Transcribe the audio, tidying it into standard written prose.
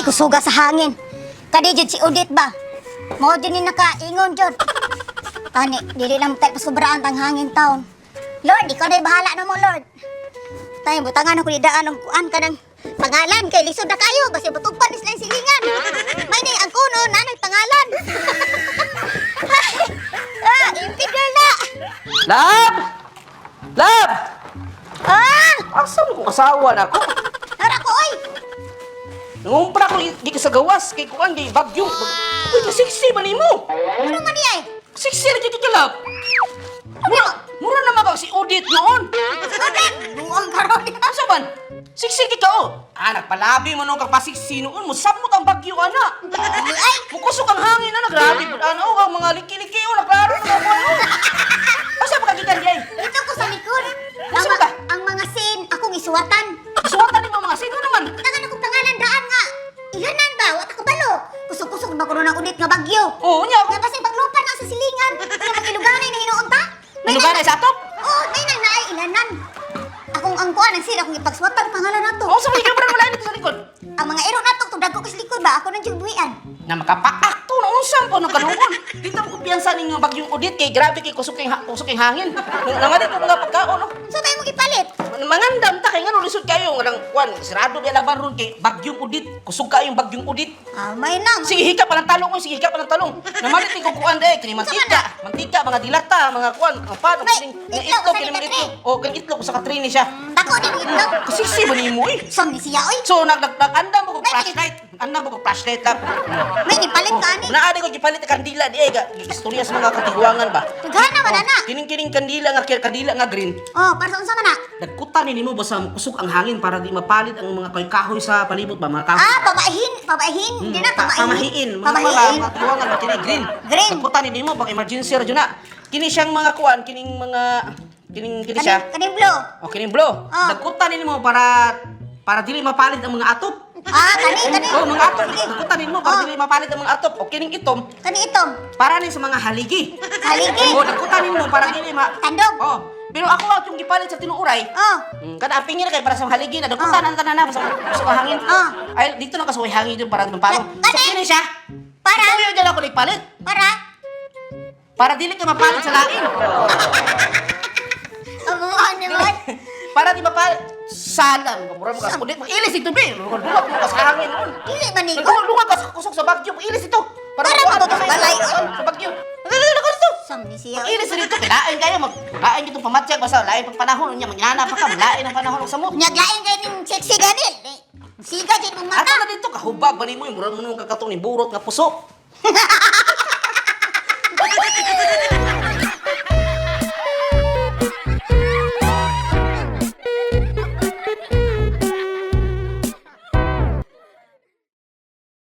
Ay, kusuga sa hangin. Kadi jud si Udit ba? Mao jud ni nakaingon jud. Tani, dili lang tayo pasubraan tang hangin taon. Lord, ikaw na'y bahala na mo, Lord. Tayo, butangan ako ni daan ng kuan ka ng pangalan kay lisod na kayo. Kasi butugpan is lang silingan. May ni ang kuno, nanay pangalan. Impid girl na. Lab! Lab! Ah! Asa mo kung asawa na ako? Tara ko, oy. Nangumpra ko di ka sa gawas kay kuan di bagyo. Uy, kasiksi ba nimo? Ano man di ay? Siksi na dito kalab. Mura naman ka si Udit noon. Udit! Buang karon. Asa man? Siksi ka o. Nagpalabi mo nung kapasiksi noon. Musamot ang bagyo, ana. Ay! Mukusok ang hangin, ana. Grabe, ano, ang mga liki-liki, o, naklaro na mga ano. Asa pa kagitan di ay? Ito ko sa likod. Asa ba? Ang mga sin, akong isuwatan. Suwatan ni mga sino naman. Tangan akong pangalan daan nga. Ihanan ba? Wata ko balo. Kusog-kusog ba ko ng Udit nga bagyo? Oo, niya. Nga kasi paglupan na sa silingan. Kaya magiluganay na hinuon ta. May lugar na sa atop? Oo, may nang naay ilanan. Akong ang kuan ang sila akong ipagsuwatan pangalan nato. Oo, sa mga ikaw wala dito sa likod. Ang mga iro nato tugdag ko sa likod ba? Ako nang jugbuyan. Na makapaakto na unsam po ng kalungon. Dito ang kumpiyansa ninyo bagyong Udit kay grabe kay kusok kay hangin. Nangadit ko nga pagkaon, no? So tayo mo ipalit. Mangandam ta kay ngano lisod kayo ngang kwan sirado di laban ron kay bagyong Udit. Kusog kayong bagyong Udit. Ah, may nang. Sige hika pa ng talong, sige hika pa ng talong. Namalit ni kukuan day kini mantika, mga dilata, mga kwan, ang pan, May, kining itlog, itlog sa kini likod, itlog. O kang itlog sa katrini siya. Dako din itlog. Kasi si ba nimo eh. Som ni siya oy. So nagandam mo ko flashlight, andam mo ko flashlight lang. May nipalit ka ani. Naadi ko gipalit ang kandila di ay istorya sa mga katiguangan ba. Tugana man ana. Kining kandila nga green. Oh, para sa unsa man na? Nagkutan ni nimo basta kusog ang hangin para di mapalit ang mga kahoy sa palibot ba mga kahoy. Ah, pamahin. Hindi na Pamahiin. Mga Pamahiin. mga tuwangan ba kini green. Green. Nagkutan ni nimo bang emergency ra jud na. Kini siyang mga kuan, kining siya. Kaning blue. O kining blow. Ah. Nagkutan ni nimo para dili mapalit ang mga atop. Ah, kani. Oh, mga atop. Nagkutan ni nimo para dili mapalit ang mga atop. O kining itom Kani itom. para ni sa mga haligi. Haligi. O nagkutan ni nimo para dili Tandog. Oh, pero ako at yung gipalit sa tinuuray. Oh. Kada apingin na kay para sa haligi na dakutan ang tanan na sa hangin. Ah. Ay dito na kasuway hangin dito para mapalo. Kani? So kini siya. Para? Ito yung ako nagpalit. Para dili ka mapalit sa lain. Amuhan naman. Para di mapalit. Salam. Mura mo ka. Mag-ilis ito, be. Luwag mo ka sa hangin. Dili man ni ko. Luwag ka sa kusok sa bagyo. Mag-ilis ito. Para makuha magbabalay. Sa bagyo. Dali ka dito. Som ni siya. Mag-ilis dito. Lain kayo. Lain dito pamatyak. Basta lain pag panahon. Mangyana pa ka. Lain ang panahon sa mo. Nyaglain kay ning sexy ganil. Siga jud mong Ato mata. na dito. Kahubag ba ni mo. Mura mo nung kakatong ni burot nga puso.